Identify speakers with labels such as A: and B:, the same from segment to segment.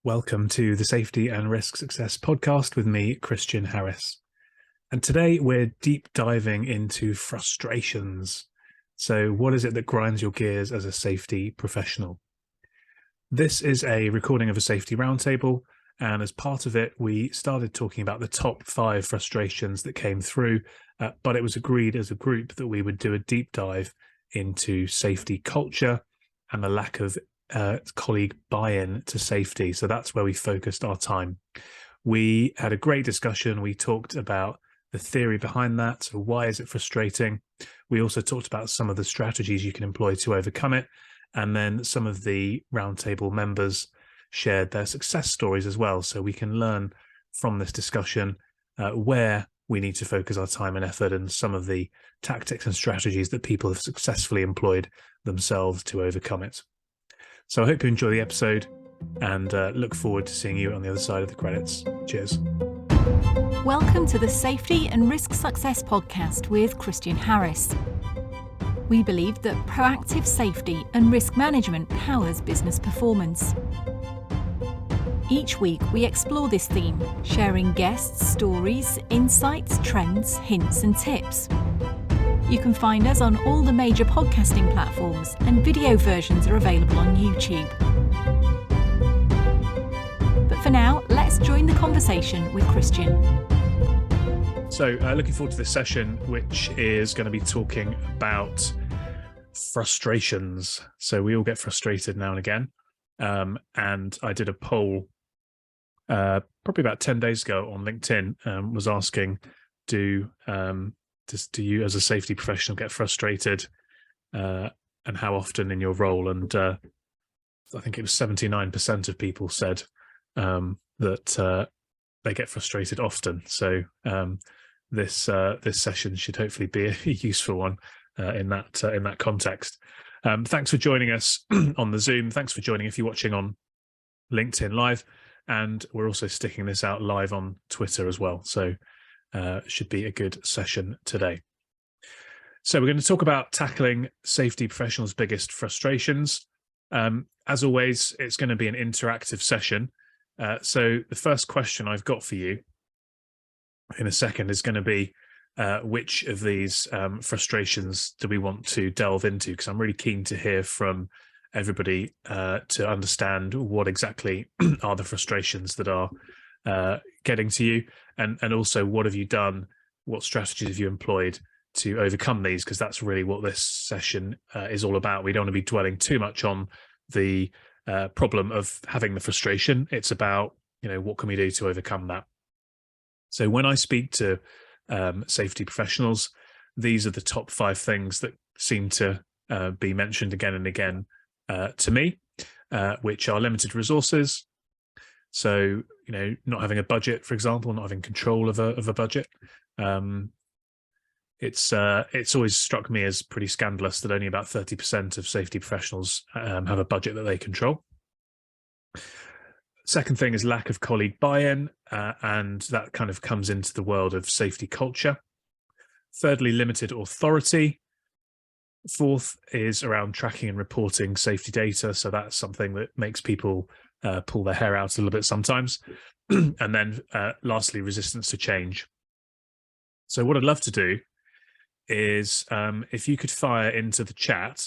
A: Welcome to the Safety and Risk Success podcast with me, Christian Harris. And today we're deep diving into frustrations. So what is it that grinds your gears as a safety professional? This is a recording of a Safety Roundtable, and as part of it, we started talking about the top 5 frustrations that came through, but it was agreed as a group that we would do a deep dive into safety culture and the lack of colleague buy-in to safety. So that's where we focused our time. We had a great discussion. We talked about the theory behind that. So why is it frustrating? We also talked about some of the strategies you can employ to overcome it. And then some of the roundtable members shared their success stories as well. So we can learn from this discussion where we need to focus our time and effort and some of the tactics and strategies that people have successfully employed themselves to overcome it. So I hope you enjoy the episode and look forward to seeing you on the other side of the credits. Cheers.
B: Welcome to the Safety and Risk Success podcast with Christian Harris. We believe that proactive safety and risk management powers business performance. Each week we explore this theme, sharing guests, stories, insights, trends, hints and tips. You can find us on all the major podcasting platforms, and video versions are available on YouTube. But for now, let's join the conversation with Christian.
A: So looking forward to this session, which is going to be talking about frustrations. So we all get frustrated now and again. And I did a poll probably about 10 days ago on LinkedIn, was asking, do you as a safety professional get frustrated, and how often in your role? And I think it was 79% of people said that they get frustrated often. So this session should hopefully be a useful one in that context. Thanks for joining us on the Zoom. Thanks for joining if you're watching on LinkedIn Live, and we're also sticking this out live on Twitter as well. So should be a good session today. So we're going to talk about tackling safety professionals' biggest frustrations. As always, it's going to be an interactive session. So the first question I've got for you in a second is going to be, which of these frustrations do we want to delve into? Because I'm really keen to hear from everybody to understand what exactly are the frustrations that are getting to you, and also what have you done, what strategies have you employed to overcome these, because that's really what this session is all about. We don't want to be dwelling too much on the problem of having the frustration. It's about, what can we do to overcome that? So when I speak to safety professionals, these are the top 5 things that seem to be mentioned again and again to me, which are limited resources. So, not having a budget, for example, not having control of a budget. It's always struck me as pretty scandalous that only about 30% of safety professionals have a budget that they control. Second thing is lack of colleague buy-in, and that kind of comes into the world of safety culture. Thirdly, limited authority. Fourth is around tracking and reporting safety data. So that's something that makes people pull their hair out a little bit sometimes. And then lastly, resistance to change. So what I'd love to do is if you could fire into the chat.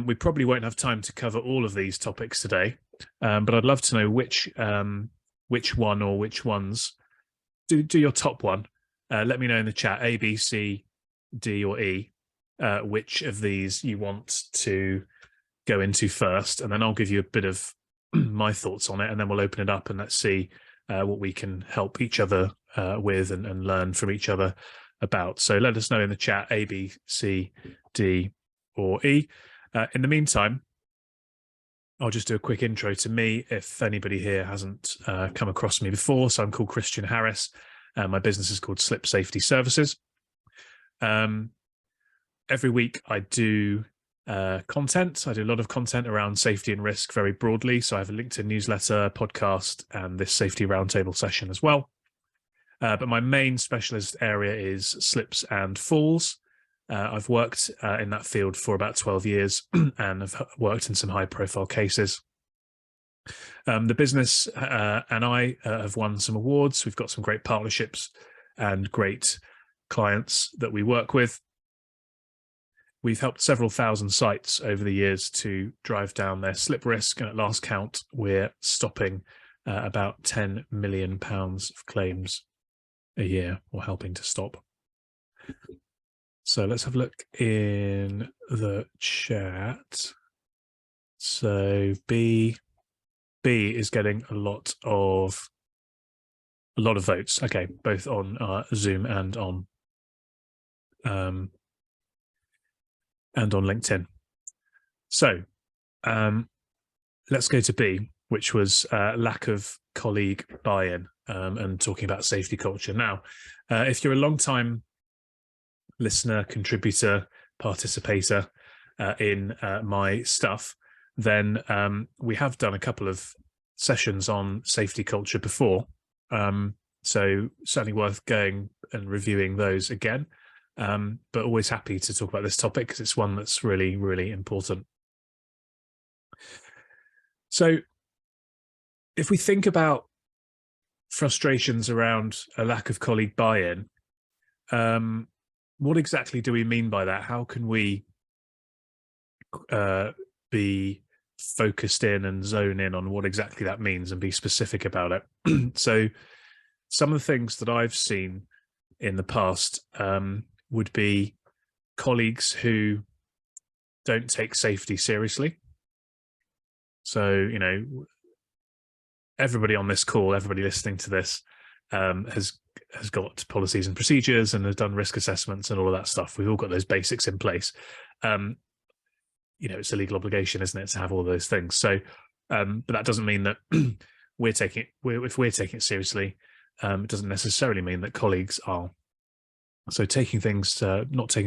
A: We probably won't have time to cover all of these topics today, but I'd love to know which one or which ones. Do your top one. Let me know in the chat, A, B, C, D, or E, which of these you want to go into first, and then I'll give you a bit of my thoughts on it, and then we'll open it up and let's see what we can help each other with and learn from each other about. So let us know in the chat, A, B, C, D, or E. In the meantime, I'll just do a quick intro to me if anybody here hasn't come across me before. So I'm called Christian Harris. My business is called Slip Safety Services. Every week I do content. I do a lot of content around safety and risk very broadly. So I have a LinkedIn newsletter, podcast, and this Safety Roundtable session as well. But my main specialist area is slips and falls. I've worked in that field for about 12 years and have worked in some high profile cases. The business and I have won some awards. We've got some great partnerships and great clients that we work with. We've helped several thousand sites over the years to drive down their slip risk, and at last count, we're stopping about £10 million of claims a year, or helping to stop. So let's have a look in the chat. So B is getting a lot of votes. Okay, both on Zoom and on LinkedIn. So let's go to B, which was lack of colleague buy-in, and talking about safety culture. Now, if you're a long-time listener, contributor, participator in my stuff, then we have done a couple of sessions on safety culture before. So certainly worth going and reviewing those again. But always happy to talk about this topic because it's one that's really, really important. So if we think about frustrations around a lack of colleague buy-in, what exactly do we mean by that? How can we be focused in and zone in on what exactly that means and be specific about it? So some of the things that I've seen in the past would be colleagues who don't take safety seriously. So, you know, everybody on this call, everybody listening to this has got policies and procedures and has done risk assessments and all of that stuff. We've all got those basics in place. You know, it's a legal obligation, isn't it, to have all those things. So, but that doesn't mean that if we're taking it seriously, it doesn't necessarily mean that colleagues are. So not taking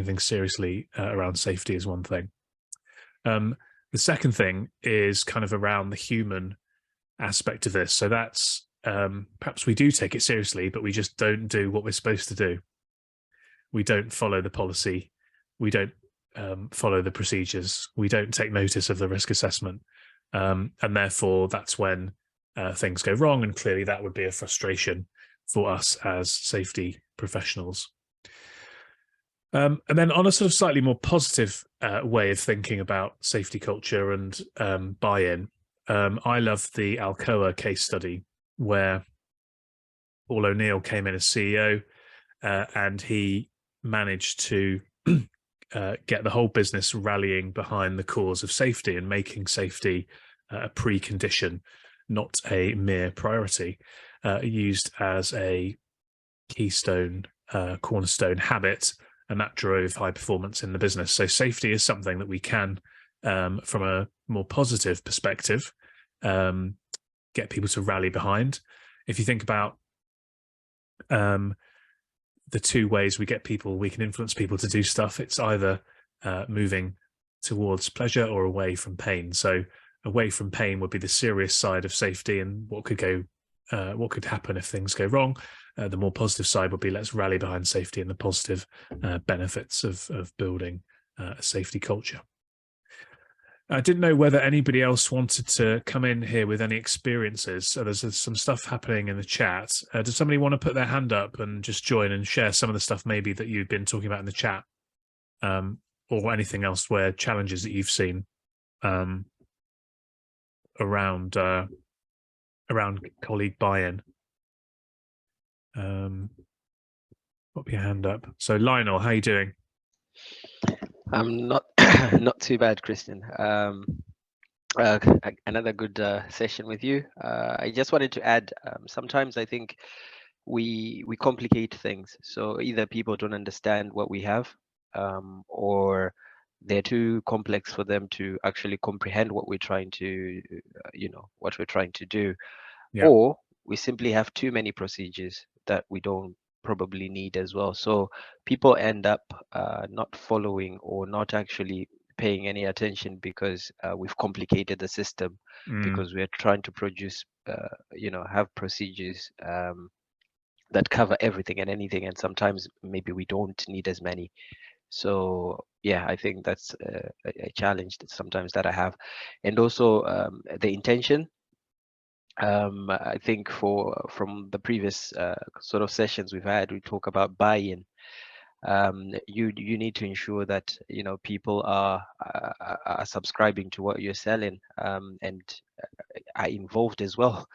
A: things seriously around safety is one thing. The second thing is kind of around the human aspect of this. So that's perhaps we do take it seriously, but we just don't do what we're supposed to do. We don't follow the policy. We don't follow the procedures. We don't take notice of the risk assessment. And therefore, that's when things go wrong. And clearly that would be a frustration for us as safety professionals. And then on a sort of slightly more positive way of thinking about safety culture and buy-in, I love the Alcoa case study where Paul O'Neill came in as CEO and he managed to get the whole business rallying behind the cause of safety and making safety a precondition, not a mere priority, used as a keystone, cornerstone habit. And that drove high performance in the business. So safety is something that we can, from a more positive perspective, get people to rally behind. If you think about the two ways we can influence people to do stuff, it's either moving towards pleasure or away from pain. So away from pain would be the serious side of safety and what could happen if things go wrong. The more positive side would be let's rally behind safety and the positive benefits of building a safety culture. I didn't know whether anybody else wanted to come in here with any experiences. So there's some stuff happening in the chat. Does somebody want to put their hand up and just join and share some of the stuff maybe that you've been talking about in the chat, or anything else where challenges that you've seen around colleague buy-in? Put your hand up. So Lionel, how are you doing?
C: I'm not not too bad, Christian. Another good session with you. I just wanted to add, sometimes I think we complicate things. So either people don't understand what we have, or they're too complex for them to actually comprehend what we're trying to, what we're trying to do, or we simply have too many procedures that we don't probably need as well. So people end up not following or not actually paying any attention because we've complicated the system, because we're trying to produce, have procedures that cover everything and anything, and sometimes maybe we don't need as many. So yeah, I think that's a challenge that sometimes that I have. And also the intention. I think from the previous sort of sessions we've had, we talk about buy-in. You need to ensure that people are subscribing to what you're selling, and are involved as well,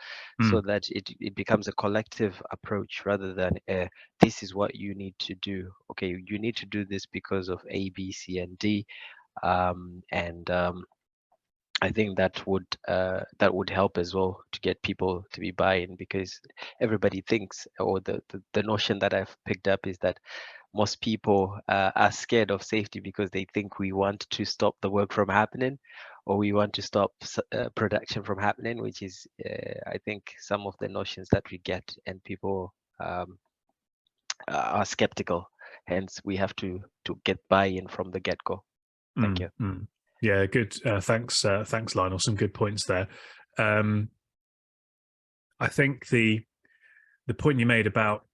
C: so that it becomes a collective approach rather than this is what you need to do. Okay, you need to do this because of A, B, C, and D, and I think that would help as well to get people to be buying, because everybody thinks, or the notion that I've picked up is that most people are scared of safety because they think we want to stop the work from happening, or we want to stop production from happening, which is I think some of the notions that we get, and people are skeptical. Hence, we have to get buy-in from the get-go. Thank you.
A: Yeah, good. Thanks, Lionel. Some good points there. I think the point you made about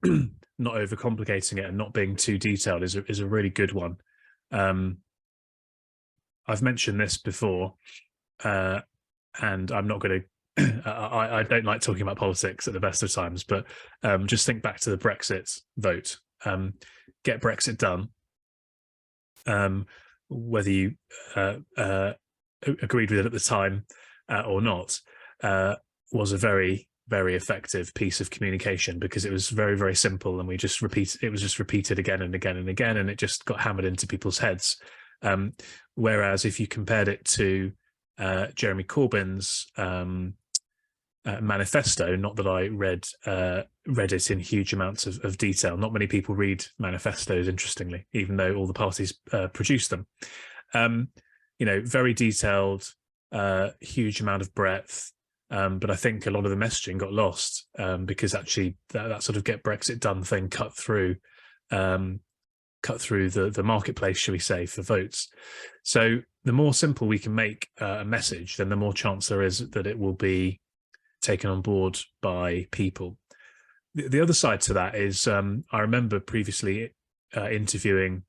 A: not overcomplicating it and not being too detailed is a really good one. I've mentioned this before, and I'm not going to. I don't like talking about politics at the best of times, but just think back to the Brexit vote. Get Brexit done. Whether you agreed with it at the time or not, was a very, very effective piece of communication, because it was very, very simple, and it was just repeated again and again and again, and it just got hammered into people's heads. Whereas if you compared it to Jeremy Corbyn's manifesto, not that I read it in huge amounts of detail. Not many people read manifestos, interestingly, even though all the parties produce them. Very detailed, huge amount of breadth, but I think a lot of the messaging got lost because actually that sort of get Brexit done thing cut through the marketplace, shall we say, for votes. So the more simple we can make a message, then the more chance there is that it will be taken on board by people. The other side to that is I remember previously interviewing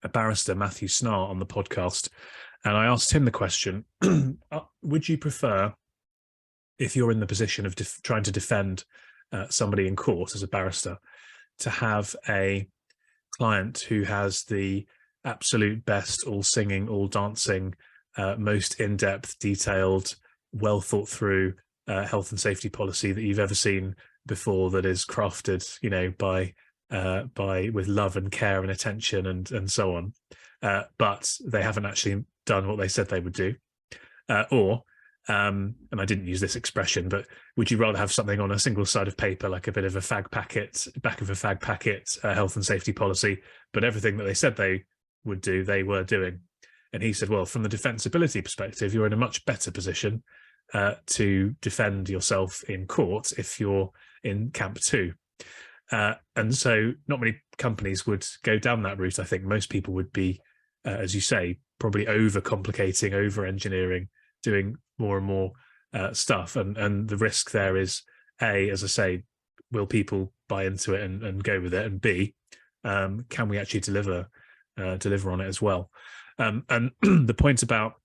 A: a barrister, Matthew Snart, on the podcast, and I asked him the question, would you prefer, if you're in the position of trying to defend somebody in court as a barrister, to have a client who has the absolute best, all singing, all dancing, most in-depth, detailed, well thought through health and safety policy that you've ever seen before, that is crafted, with love and care and attention and so on, but they haven't actually done what they said they would do, or and I didn't use this expression, but would you rather have something on a single side of paper, like a bit of a fag packet, back of a fag packet, health and safety policy, but everything that they said they would do, they were doing? And he said, well, from the defensibility perspective, you're in a much better position to defend yourself in court if you're in camp 2. And so not many companies would go down that route. I think most people would be, as you say, probably overcomplicating, over-engineering, doing more and more stuff. And the risk there is, A, as I say, will people buy into it and go with it? And B, can we actually deliver on it as well? And the point about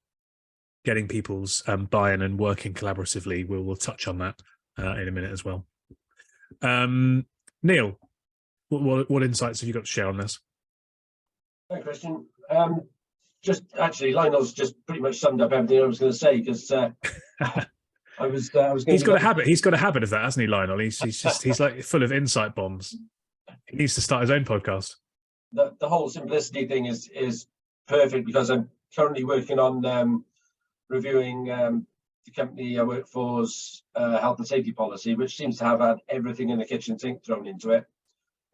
A: getting people's buy-in and working collaboratively, we'll touch on that in a minute as well. Neil, what insights have you got to share on this?
D: Hi, Christian. Just actually, Lionel's just pretty much summed up everything I was going to say, because I was going.
A: He's got a habit. He's got a habit of that, hasn't he, Lionel? He's like full of insight bombs. He needs to start his own podcast.
D: The whole simplicity thing is perfect, because I'm currently working on reviewing the company I work for's health and safety policy, which seems to have had everything in the kitchen sink thrown into it.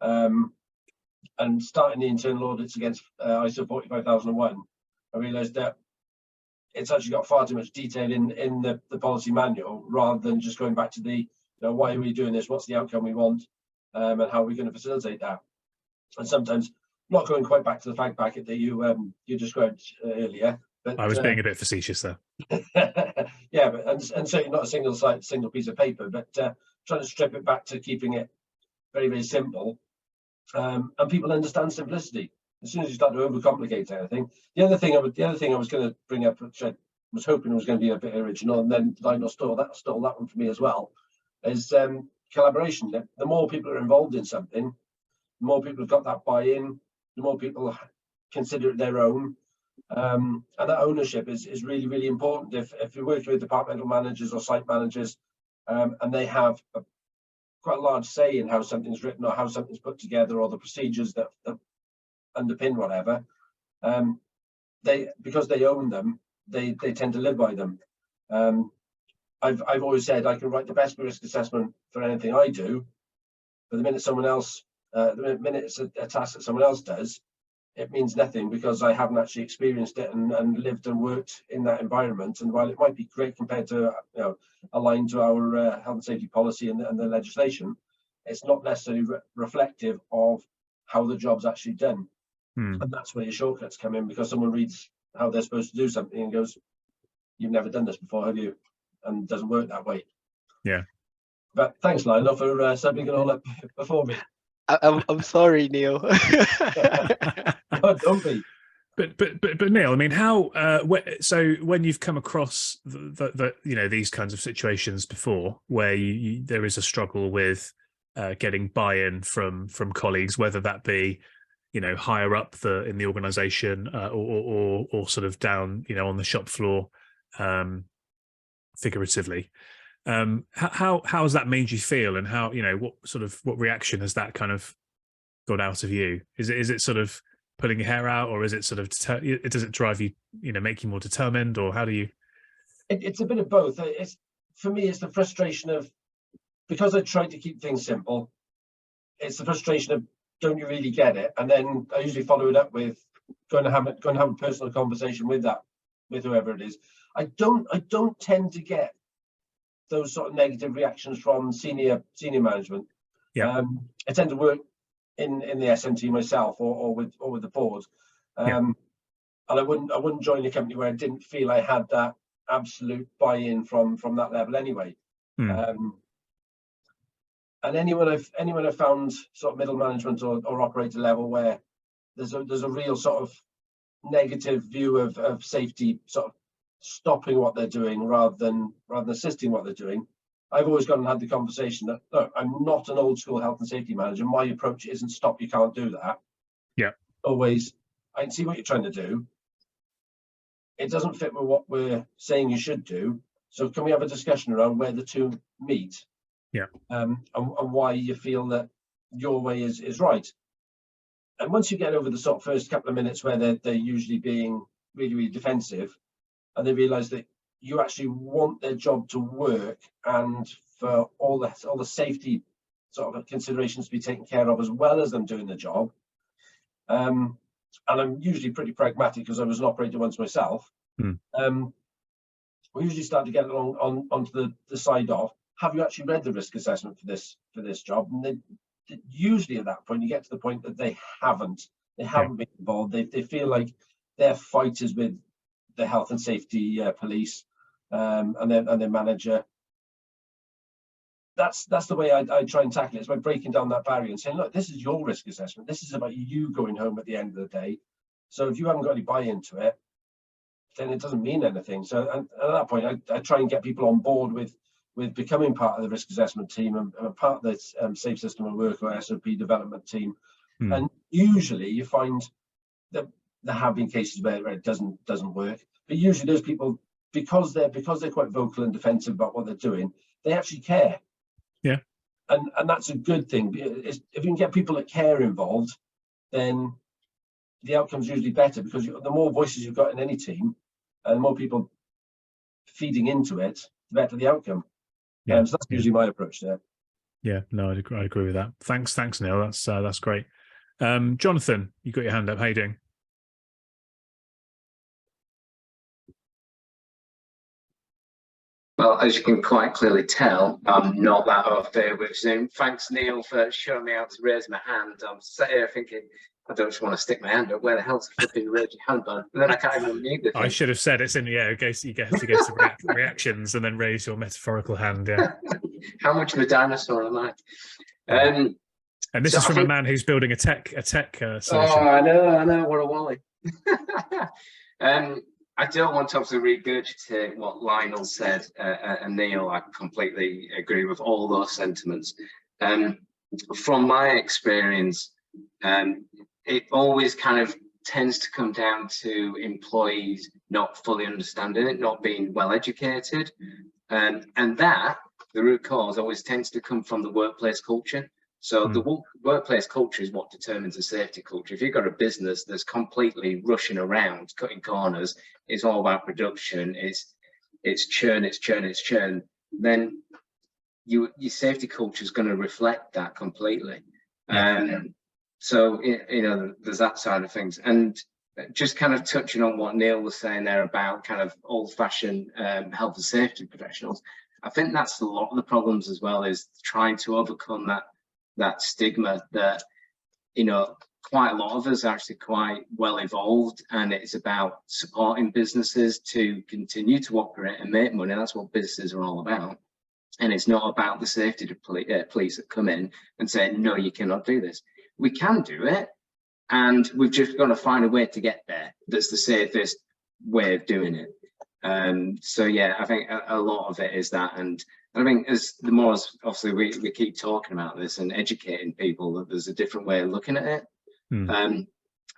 D: And starting the internal audits against ISO 45001, I realised that it's actually got far too much detail in the policy manual, rather than just going back to the, why are we doing this? What's the outcome we want? And how are we going to facilitate that? And sometimes not going quite back to the fag packet that you described earlier. But,
A: I was being a bit facetious there.
D: Yeah, but and certainly not a single piece of paper, but trying to strip it back to keeping it very, very simple. And people understand simplicity. As soon as you start to overcomplicate anything, the other thing I was going to bring up, which I was hoping it was going to be a bit original, and then Lionel stole that one from me as well, is collaboration. The more people are involved in something, the more people have got that buy-in, the more people consider it their own. And that ownership is really, really important. If you're working with departmental managers or site managers, and they have quite a large say in how something's written or how something's put together, or the procedures that underpin whatever, because they own them, they tend to live by them. I've always said I can write the best risk assessment for anything I do, but the minute someone else, the minute it's a task that someone else does, it means nothing, because I haven't actually experienced it and lived and worked in that environment. And while it might be great compared to, aligned to our health and safety policy and the legislation, it's not necessarily reflective of how the job's actually done. And that's where your shortcuts come in, because someone reads how they're supposed to do something and goes, "You've never done this before, have you?" And it doesn't work that way.
A: Yeah.
D: But thanks, Lionel, for summing it all up before me.
C: I'm sorry, Neil.
D: Oh, don't be.
A: But Neil, I mean, how? So when you've come across the these kinds of situations before, where there is a struggle with getting buy-in from colleagues, whether that be higher up in the organisation or sort of down on the shop floor, figuratively. How has that made you feel, and how what reaction has that kind of got out of you? Is it sort of pulling your hair out, or is it sort of does it drive you, make you more determined, or how do you?
D: It's a bit of both. For me, it's the frustration of, because I tried to keep things simple, it's the frustration of, don't you really get it? And then I usually follow it up with going to have a personal conversation with whoever it is. I don't tend to get those sort of negative reactions from senior management.
A: Yeah.
D: I tend to work in the SMT myself, or with the board. And I wouldn't join a company where I didn't feel I had that absolute buy-in from that level anyway. And anyone I've found sort of middle management or operator level where there's a real sort of negative view of safety, sort of stopping what they're doing rather than assisting what they're doing, I've always gone and had the conversation that, look, I'm not an old school health and safety manager. My approach isn't stop, you can't do that.
A: Yeah.
D: Always, I can see what you're trying to do. It doesn't fit with what we're saying you should do. So can we have a discussion around where the two meet?
A: Yeah.
D: And why you feel that your way is right. And once you get over the sort of first couple of minutes where they're usually being really, really defensive, and they realise that you actually want their job to work, and for all the safety sort of considerations to be taken care of, as well as them doing the job. And I'm usually pretty pragmatic, because I was an operator once myself. We usually start to get along onto the side of, have you actually read the risk assessment for this job? And usually at that point, you get to the point that they haven't been involved. They feel like they're fighters with the health and safety police and their manager. That's the way I try and tackle it. It's by breaking down that barrier and saying, look, this is your risk assessment. This is about you going home at the end of the day. So if you haven't got any buy-in to it, then it doesn't mean anything. So and at that point, I try and get people on board with becoming part of the risk assessment team and part of the Safe System of Work or SOP development team. And usually you find that there have been cases where it doesn't work, but usually those people, because they're quite vocal and defensive about what they're doing, they actually care.
A: Yeah.
D: And that's a good thing. If you can get people that care involved, then the outcome's usually better, because the more voices you've got in any team and the more people feeding into it, the better the outcome. So that's usually my approach there.
A: Yeah, no, I agree with that. Thanks, Neil. That's great. Jonathan, you got your hand up. How you doing?
E: Well, as you can quite clearly tell, I'm not that au fait with Zoom. Thanks, Neil, for showing me how to raise my hand. I'm sat here thinking, I don't just want to stick my hand up. Where the hell's the flipping raise your hand button? And then I can't even unmute the thing.
A: I should have said it's in the air. Okay, so you get to go to reactions and then raise your metaphorical hand. Yeah.
E: How much of a dinosaur am I?
A: And this is from a man who's building a tech solution.
E: Oh, I know. What a wally. I don't want to obviously regurgitate what Lionel said, and Neil, I completely agree with all those sentiments. From my experience, it always kind of tends to come down to employees not fully understanding it, not being well educated, and that the root cause always tends to come from the workplace culture. So the workplace culture is what determines the safety culture. If you've got a business that's completely rushing around, cutting corners, it's all about production, it's churn, then your safety culture is going to reflect that completely. So, you know, there's that side of things. And just kind of touching on what Neil was saying there about kind of old-fashioned health and safety professionals, I think that's a lot of the problems as well, is trying to overcome that stigma that, you know, quite a lot of us are actually quite well evolved, and it's about supporting businesses to continue to operate and make money. That's what businesses are all about. And it's not about the safety police that come in and say, no, you cannot do this. We can do it, and we've just got to find a way to get there that's the safest way of doing it. So yeah, I think a lot of it is that, and I think as the more as obviously we keep talking about this and educating people that there's a different way of looking at it,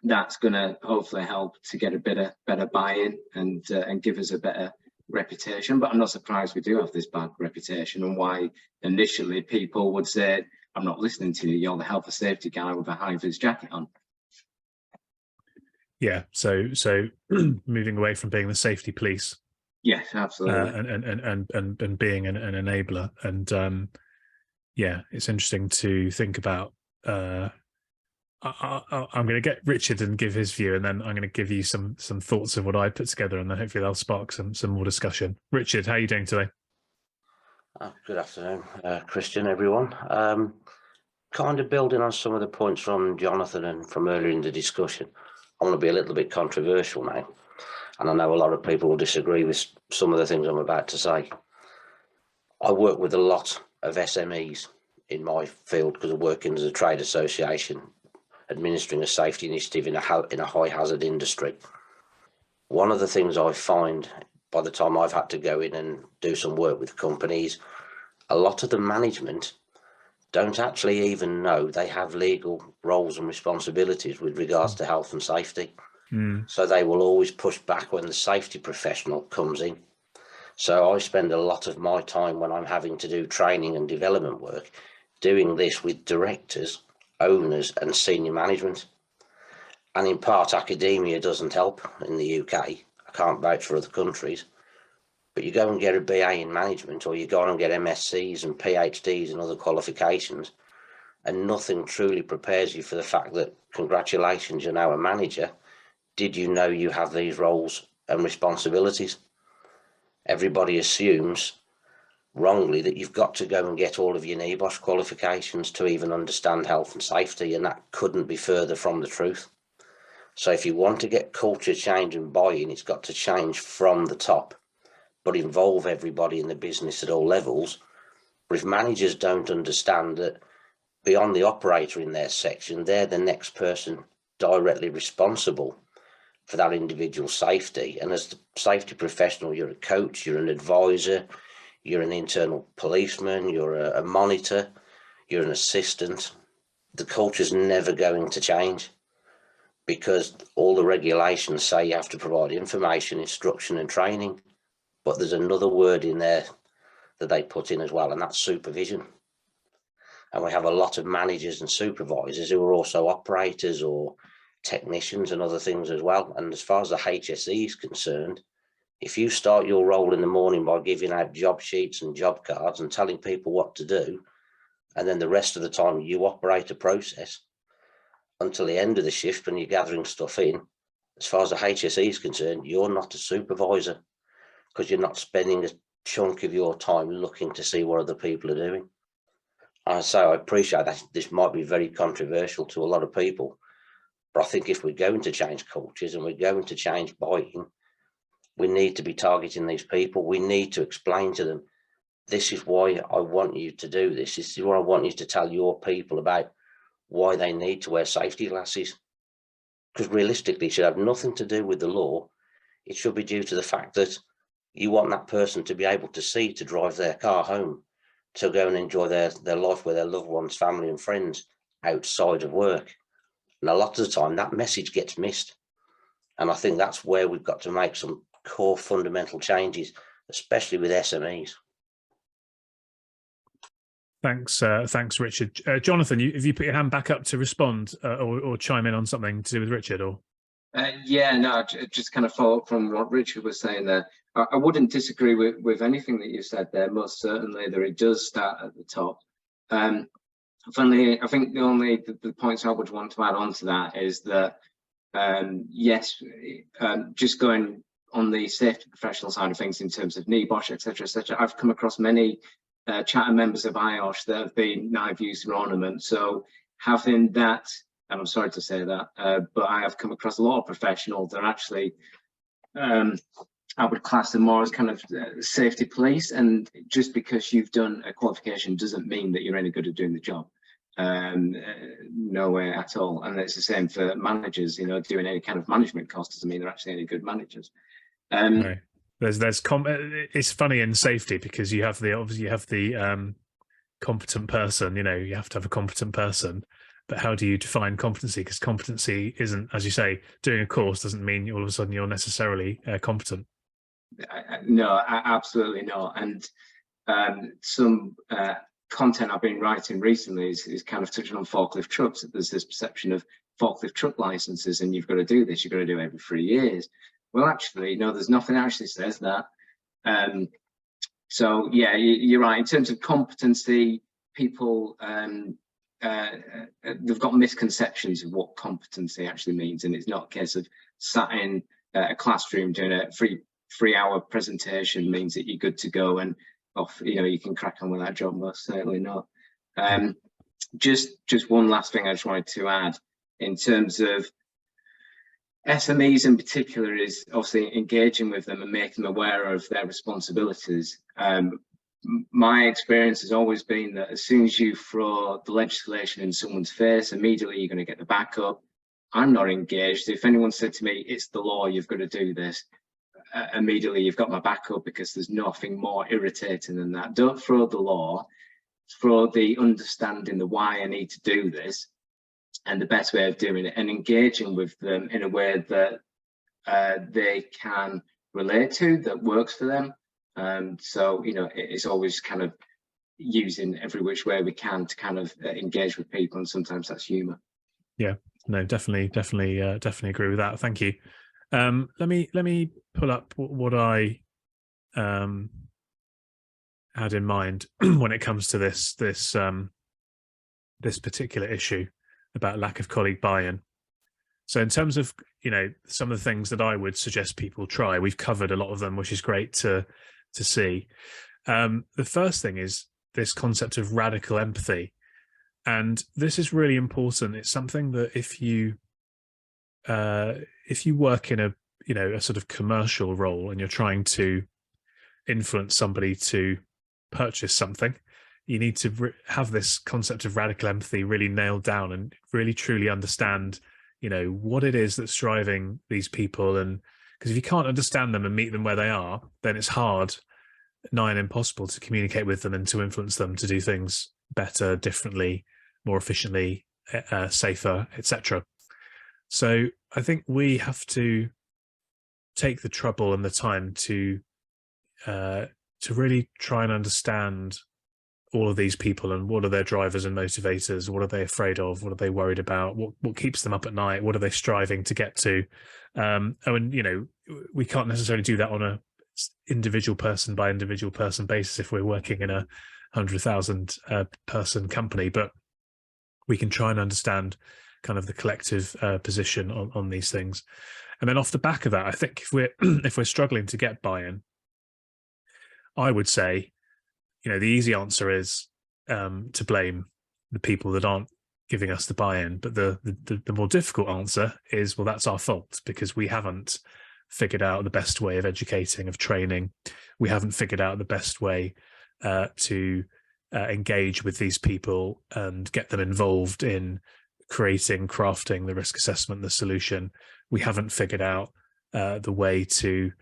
E: that's going to hopefully help to get a better buy-in and give us a better reputation. But I'm not surprised we do have this bad reputation, and why initially people would say, I'm not listening to you, you're the health and safety guy with a high-vis jacket on.
A: Yeah, so moving away from being the safety police,
E: yes, absolutely,
A: and being an enabler, and yeah, it's interesting to think about. I'm going to get Richard and give his view, and then I'm going to give you some thoughts of what I put together, and then hopefully they'll spark some more discussion. Richard, how are you doing today?
F: Good afternoon, Christian, everyone. Kind of building on some of the points from Jonathan and from earlier in the discussion, I want to be a little bit controversial now, and I know a lot of people will disagree with some of the things I'm about to say. I work with a lot of SMEs in my field because I'm working as a trade association, administering a safety initiative in a high hazard industry. One of the things I find by the time I've had to go in and do some work with companies, a lot of the management don't actually even know they have legal roles and responsibilities with regards to health and safety. So they will always push back when the safety professional comes in. So I spend a lot of my time when I'm having to do training and development work, doing this with directors, owners and senior management. And in part, academia doesn't help in the UK. I can't vouch for other countries. But you go and get a BA in management, or you go on and get MSCs and PhDs and other qualifications, and nothing truly prepares you for the fact that, congratulations, you're now a manager. Did you know you have these roles and responsibilities? Everybody assumes wrongly that you've got to go and get all of your NEBOSH qualifications to even understand health and safety, and that couldn't be further from the truth. So if you want to get culture change and buy-in, it's got to change from the top, but involve everybody in the business at all levels. But if managers don't understand that beyond the operator in their section, they're the next person directly responsible for that individual safety. And as the safety professional, you're a coach, you're an advisor, you're an internal policeman, you're a monitor, you're an assistant. The culture's never going to change, because all the regulations say you have to provide information, instruction and training. But there's another word in there that they put in as well, and that's supervision. And we have a lot of managers and supervisors who are also operators or technicians and other things as well. And as far as the HSE is concerned, if you start your role in the morning by giving out job sheets and job cards and telling people what to do, and then the rest of the time you operate a process until the end of the shift when you're gathering stuff in, as far as the HSE is concerned, you're not a supervisor, because you're not spending a chunk of your time looking to see what other people are doing. So I appreciate that this might be very controversial to a lot of people, but I think if we're going to change cultures and we're going to change buy-in, we need to be targeting these people. We need to explain to them, this is why I want you to do this. This is what I want you to tell your people about why they need to wear safety glasses. Because realistically, it should have nothing to do with the law. It should be due to the fact that you want that person to be able to see to drive their car home, to go and enjoy their life with their loved ones, family and friends outside of work. And a lot of the time that message gets missed. And I think that's where we've got to make some core fundamental changes, especially with SMEs.
A: Thanks, Richard. Jonathan, have you put your hand back up to respond or chime in on something to do with Richard? Or
E: yeah, no, just kind of follow up from what Richard was saying there. I wouldn't disagree with anything that you said there. Most certainly, that it does start at the top. Finally, I think the points I would want to add on to that is that yes, just going on the safety professional side of things in terms of NEBOSH, etc., etc. I've come across many charter members of IOSH that have been knife user ornament. So having that, and I'm sorry to say that, but I have come across a lot of professionals that are actually, I would class them more as kind of safety police. And just because you've done a qualification doesn't mean that you're any good at doing the job. No way at all. And it's the same for managers. You know, doing any kind of management course doesn't mean they're actually any good managers.
A: No. It's funny in safety because you have the competent person. You know, you have to have a competent person, but how do you define competency? Because competency isn't, as you say, doing a course doesn't mean all of a sudden you're necessarily competent.
E: No, absolutely not. And some content I've been writing recently is kind of touching on forklift trucks. There's this perception of forklift truck licenses, and you've got to do this. You've got to do it every 3 years. Well, actually, no, there's nothing that actually says that. So yeah, you're right. In terms of competency, people they've got misconceptions of what competency actually means, and it's not a case of sat in a classroom doing a 3-hour presentation means that you're good to go and off. You know, you can crack on with that job. Most certainly not. Just one last thing I just wanted to add in terms of SMEs in particular is obviously engaging with them and making them aware of their responsibilities. My experience has always been that as soon as you throw the legislation in someone's face, immediately you're going to get the backup. I'm not engaged. If anyone said to me, it's the law, you've got to do this, immediately you've got my backup, because there's nothing more irritating than that. Don't throw the law, throw the understanding, the why I need to do this, and the best way of doing it, and engaging with them in a way that they can relate to, that works for them. So, you know, it's always kind of using every which way we can to kind of engage with people, and sometimes that's humor.
A: Yeah, no, definitely agree with that. Thank you. Let me pull up what I had in mind when it comes to this particular issue about lack of colleague buy-in. So in terms of, you know, some of the things that I would suggest people try, we've covered a lot of them, which is great to see. The first thing is this concept of radical empathy. And this is really important. It's something that if you work in a sort of commercial role and you're trying to influence somebody to purchase something, you need to have this concept of radical empathy really nailed down and really truly understand, you know, what it is that's driving these people. And because if you can't understand them and meet them where they are, then it's hard, nigh impossible to communicate with them and to influence them to do things better, differently, more efficiently, safer, etc. So I think we have to take the trouble and the time to really try and understand all of these people and what are their drivers and motivators, what are they afraid of, what are they worried about, what keeps them up at night, what are they striving to get to. And you know, we can't necessarily do that on a individual person by individual person basis if we're working in a 100,000 person company, but we can try and understand kind of the collective position on these things. And then off the back of that, I think if we're struggling to get buy-in, I would say, you know, the easy answer is to blame the people that aren't giving us the buy-in. But the more difficult answer is, well, that's our fault because we haven't figured out the best way of educating, of training. We haven't figured out the best way to engage with these people and get them involved in crafting the risk assessment, the solution. We haven't figured out the way to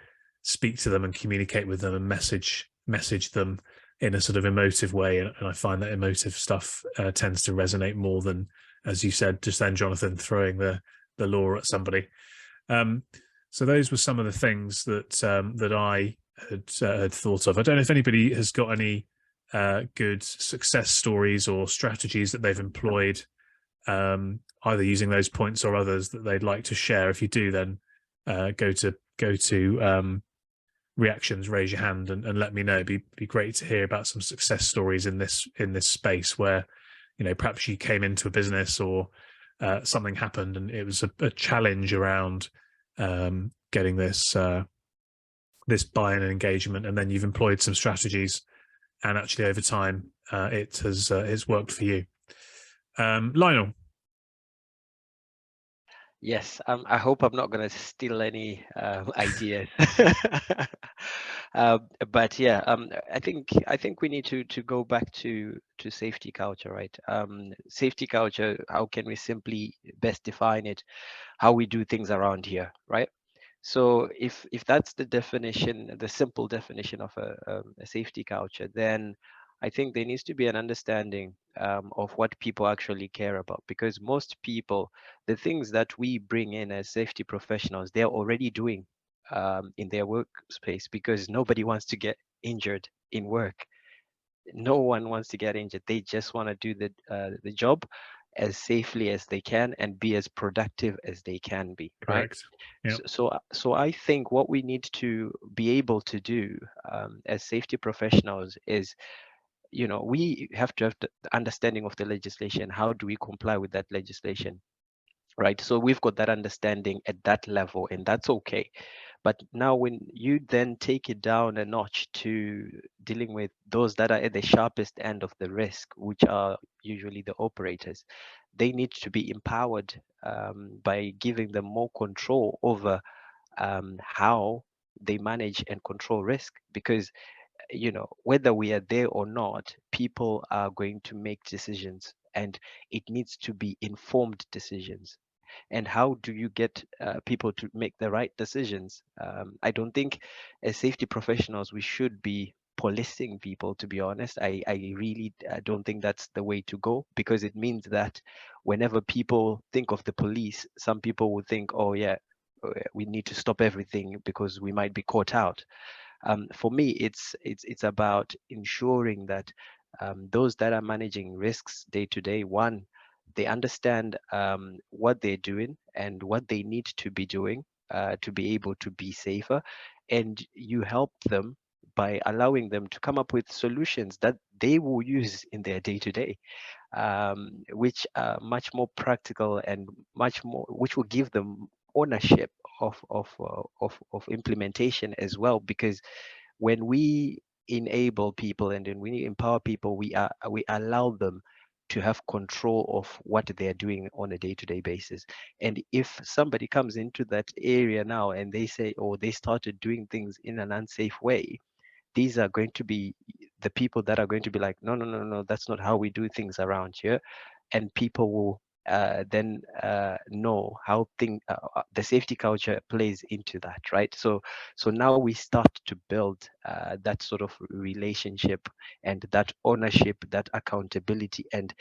A: speak to them and communicate with them and message them in a sort of emotive way. And I find that emotive stuff tends to resonate more than, as you said just then, Jonathan, throwing the law at somebody. So those were some of the things that that I had thought of. I don't know if anybody has got any good success stories or strategies that they've employed, either using those points or others that they'd like to share. If you do, then go to reactions, raise your hand, and let me know. It'd be great to hear about some success stories in this space where, you know, perhaps you came into a business or something happened and it was a challenge around getting this this buy-in and engagement, and then you've employed some strategies, and actually over time it has it's worked for you. Lionel.
C: Yes, I hope I'm not going to steal any ideas. But yeah, I think we need to go back to safety culture, right? Safety culture, how can we simply best define it? How we do things around here, right? So if that's the definition, the simple definition of a safety culture, then I think there needs to be an understanding of what people actually care about, because most people, the things that we bring in as safety professionals, they're already doing in their workspace, because nobody wants to get injured in work. No one wants to get injured. They just want to do the job as safely as they can and be as productive as they can be, right?
A: Correct. Yep.
C: So I think what we need to be able to do as safety professionals is, you know, we have to have the understanding of the legislation. How do we comply with that legislation, right? So we've got that understanding at that level, and that's okay. But now when you then take it down a notch to dealing with those that are at the sharpest end of the risk, which are usually the operators, they need to be empowered by giving them more control over how they manage and control risk. Because, you know, whether we are there or not, people are going to make decisions, and it needs to be informed decisions. And how do you get people to make the right decisions? I don't think as safety professionals we should be policing people, to be honest. I really don't think that's the way to go, because it means that whenever people think of the police, some people would think, oh yeah, we need to stop everything because we might be caught out. For me, it's about ensuring that those that are managing risks day to day, one, they understand what they're doing and what they need to be doing to be able to be safer, and you help them by allowing them to come up with solutions that they will use in their day to day, which are much more practical and much more, which will give them ownership of implementation as well. Because when we enable people and when we empower people, we allow them to have control of what they're doing on a day-to-day basis. And if somebody comes into that area now and they say, oh, they started doing things in an unsafe way, these are going to be the people that are going to be like, no, no, no, no, that's not how we do things around here. And people will then know how the safety culture plays into that, right? So now we start to build that sort of relationship and that ownership, that accountability, and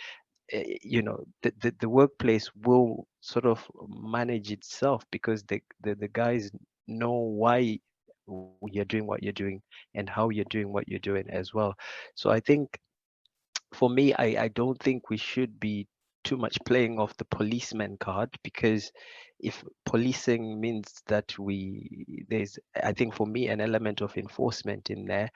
C: you know, the workplace will sort of manage itself, because the guys know why you're doing what you're doing and how you're doing what you're doing as well. So I think for me, I don't think we should be too much playing off the policeman card, because if policing means that there's, I think for me, an element of enforcement in there.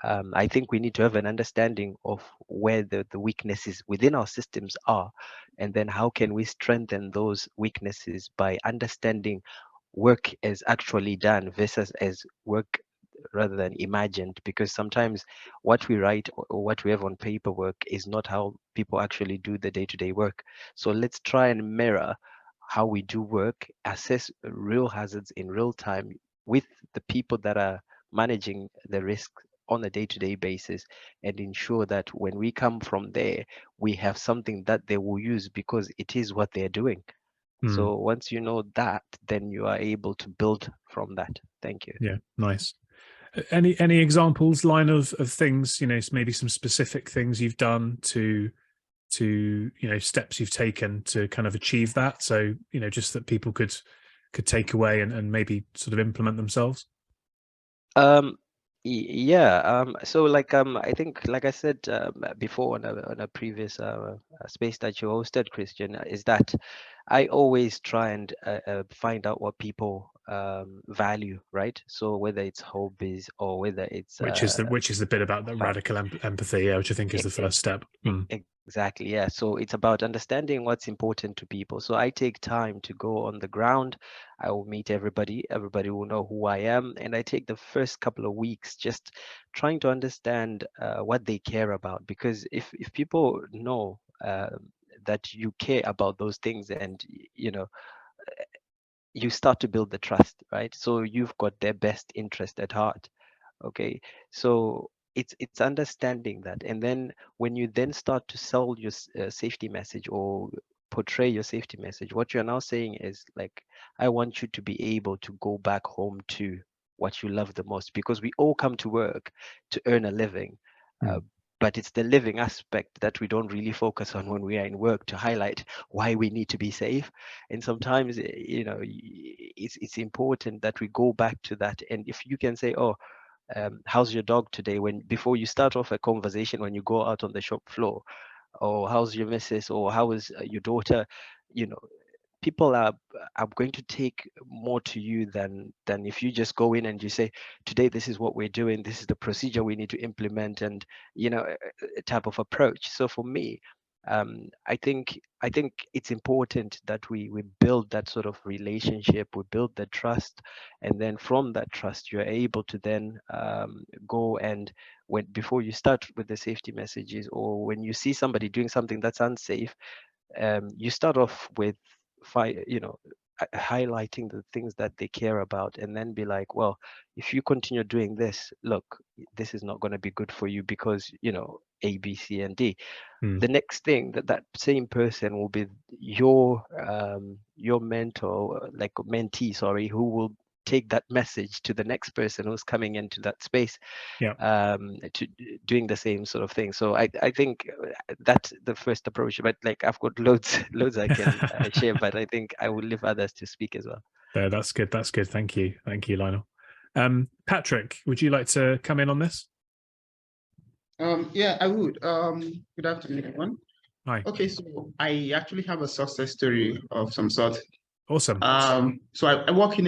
C: I think we need to have an understanding of where the weaknesses within our systems are, and then how can we strengthen those weaknesses by understanding work as actually done versus as work rather than imagined. Because sometimes what we write or what we have on paperwork is not how people actually do the day-to-day work. So let's try and mirror how we do work, assess real hazards in real time with the people that are managing the risk on a day-to-day basis, and ensure that when we come from there, we have something that they will use because it is what they're doing. So once you know that, then you are able to build from that. Thank you.
A: Yeah, nice. Any examples, line of things, maybe some specific things you've done to steps you've taken to kind of achieve that, so just that people could take away and maybe sort of implement themselves?
C: Yeah. So I think, like I said before on a previous space that you hosted, Christian, is that I always try and find out what people value, right? So whether it's hobbies or whether it's
A: which is the bit about the radical empathy, which I think is the first step.
C: Exactly, yeah. So it's about understanding what's important to people. So I take time to go on the ground. I will meet everybody. Everybody will know who I am, and I take the first couple of weeks just trying to understand what they care about. Because if people know that you care about those things, and you start to build the trust, right? So you've got their best interest at heart. Okay, so it's understanding that, and then when you then start to sell your safety message or portray your safety message, what you're now saying is like, I want you to be able to go back home to what you love the most, because we all come to work to earn a living, but it's the living aspect that we don't really focus on when we are in work, to highlight why we need to be safe. And sometimes it's important that we go back to that. And if you can say, oh, how's your dog today, before you start off a conversation when you go out on the shop floor, or how's your missus, or how is your daughter, people are going to take more to you than if you just go in and you say, today this is what we're doing, this is the procedure we need to implement, and a type of approach. So for me, I think it's important that we build that sort of relationship, we build the trust, and then from that trust you're able to then go and before you start with the safety messages, or when you see somebody doing something that's unsafe, you start off with highlighting the things that they care about, and then be like, well, if you continue doing this, look, this is not going to be good for you because A, B, C, and D. The next thing that same person will be your mentor, like mentee, sorry, who will take that message to the next person who's coming into that space, to doing the same sort of thing. So I think that's the first approach. But like, I've got loads I can share, but I think I will leave others to speak as well.
A: Yeah, that's good. Thank you, Lionel. Patrick, would you like to come in on this?
G: Yeah, I would. Good afternoon, everyone.
A: Hi.
G: Okay, so I actually have a success story of some sort.
A: Awesome.
G: So I work in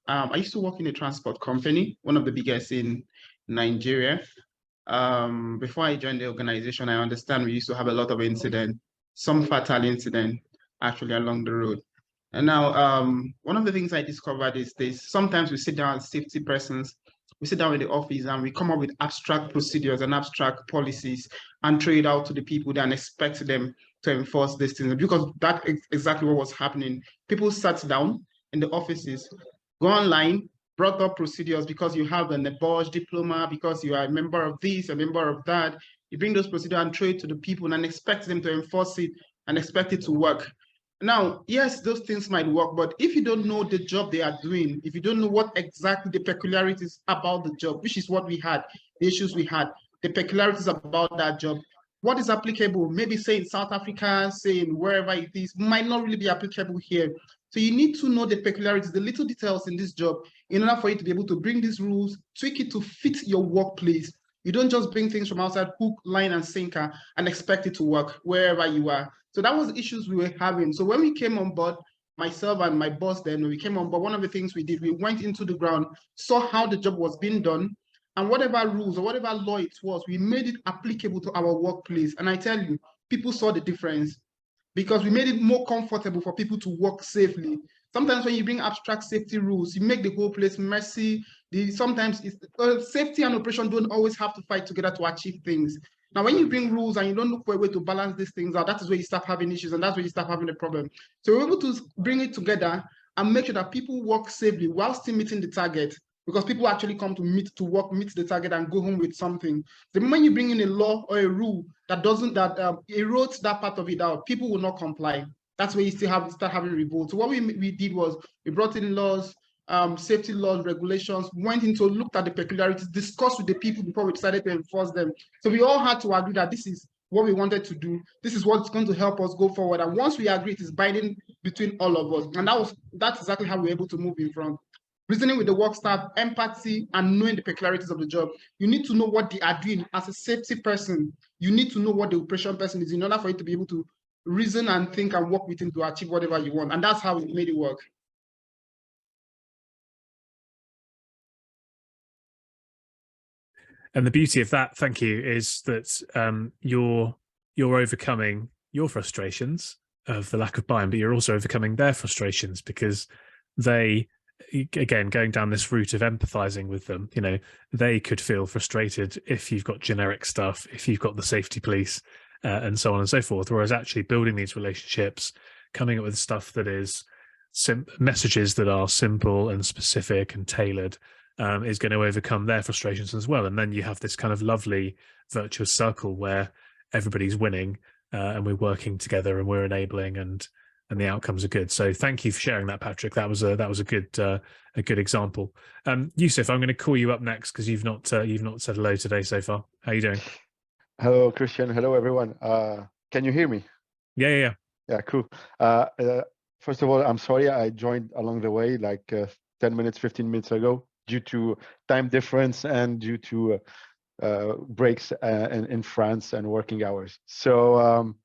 G: I used to work in a transport company, one of the biggest in Nigeria. Before I joined the organization, I understand we used to have a lot of incidents, some fatal incident actually along the road. And now, one of the things I discovered is this: sometimes we sit down as safety persons, we sit down in the office and we come up with abstract procedures and abstract policies and throw it out to the people and expect them to enforce these things, because that's exactly what was happening. People sat down in the offices, go online, brought up procedures because you have an Bosch diploma, because you are a member of this, a member of that. You bring those procedures and throw it to the people and expect them to enforce it and expect it to work. Now, yes, those things might work, but if you don't know the job they are doing, if you don't know what exactly the peculiarities about the job, which is what we had, the issues we had, the peculiarities about that job, what is applicable, maybe say in South Africa, say in wherever it is, might not really be applicable here. So you need to know the peculiarities, the little details in this job, in order for you to be able to bring these rules, tweak it to fit your workplace. You don't just bring things from outside, hook, line, and sinker, and expect it to work wherever you are. So that was the issues we were having. So when we came on board, myself and my boss then, when we came on board, one of the things we did, we went into the ground, saw how the job was being done, and whatever rules or whatever law it was, we made it applicable to our workplace. And I tell you, people saw the difference because we made it more comfortable for people to work safely. Sometimes when you bring abstract safety rules, you make the whole place messy. Sometimes safety and operation don't always have to fight together to achieve things. Now, when you bring rules and you don't look for a way to balance these things out, that is where you start having issues, and that's where you start having a problem. So we're able to bring it together and make sure that people work safely while still meeting the target, because people actually come to meet the target and go home with something. The moment you bring in a law or a rule that erodes that part of it out, people will not comply. that's where you still start having revolt. So what we did was we brought in laws, safety laws, regulations, went into, looked at the peculiarities, discussed with the people before we decided to enforce them. So we all had to agree that this is what we wanted to do. This is what's going to help us go forward. And once we agree, it is binding between all of us. And that's exactly how we're able to move in front. Reasoning with the work staff, empathy, and knowing the peculiarities of the job. You need to know what they are doing as a safety person. You need to know what the operation person is in order for you to be able to reason and think and work with him to achieve whatever you want. And that's how we made it work.
A: And the beauty of that, thank you, is that you're overcoming your frustrations of the lack of buy-in, but you're also overcoming their frustrations because they, again, going down this route of empathizing with them, you know, they could feel frustrated if you've got generic stuff, if you've got the safety police, and so on and so forth. Whereas actually building these relationships, coming up with stuff that is messages that are simple and specific and tailored, is going to overcome their frustrations as well. And then you have this kind of lovely virtuous circle where everybody's winning, and we're working together and we're enabling, and the outcomes are good. So thank you for sharing that, Patrick. That was a good example. Yusuf, I'm going to call you up next because you've not said hello today so far. How are you doing?
H: Hello, Christian. Hello, everyone. Can you hear me?
A: Yeah.
H: Yeah, cool. First of all, I'm sorry I joined along the way, like 10 minutes, 15 minutes ago, due to time difference and due to breaks in France and working hours. So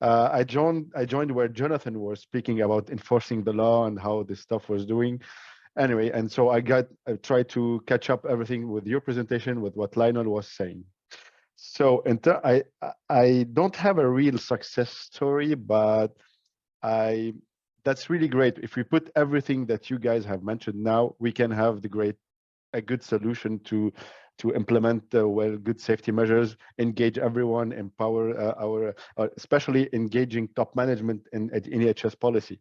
H: I joined where Jonathan was speaking about enforcing the law and how this stuff was doing. Anyway, and so I tried to catch up everything with your presentation, with what Lionel was saying. So I don't have a real success story, but that's really great. If we put everything that you guys have mentioned now, we can have a good solution to implement good safety measures, engage everyone, empower especially engaging top management in EHS policy.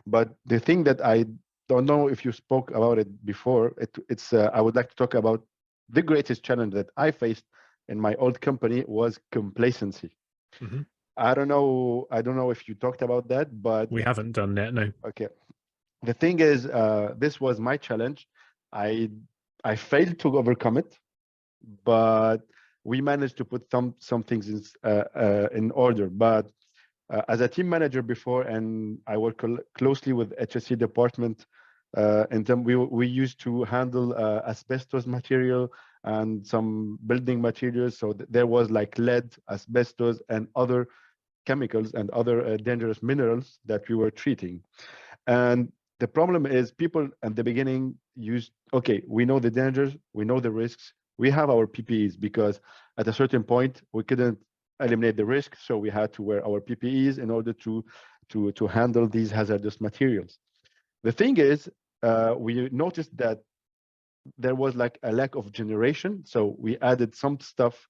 H: But the thing that I don't know if you spoke about it before, it's I would like to talk about the greatest challenge that I faced in my old company was complacency.
A: Mm-hmm.
H: I don't know if you talked about that, but
A: we haven't done that. No.
H: Okay. The thing is, this was my challenge. I failed to overcome it, but we managed to put some things in order. But as a team manager before, and I work closely with HSE department, and then we used to handle asbestos material and some building materials. So there was like lead, asbestos, and other chemicals and other dangerous minerals that we were treating. And the problem is people at the beginning we know the dangers, we know the risks, we have our PPEs, because at a certain point we couldn't eliminate the risk, so we had to wear our PPEs in order to handle these hazardous materials. The thing is, we noticed that there was like a lack of generation, so we added some stuff,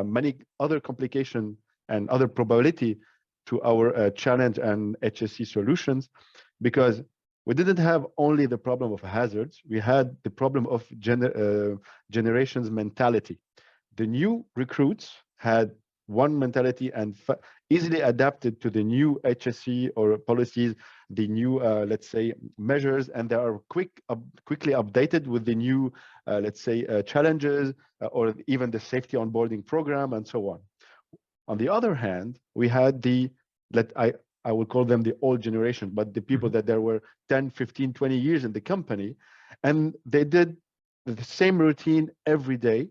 H: many other complications and other probability to our challenge and HSE solutions, because we didn't have only the problem of hazards, we had the problem of generations mentality. The new recruits had one mentality and easily adapted to the new HSE or policies, the new, let's say, measures, and they are quickly updated with the new, let's say, challenges, or even the safety onboarding program and so on. On the other hand, we had I would call them the old generation, but the people that there were 10, 15, 20 years in the company, and they did the same routine every day.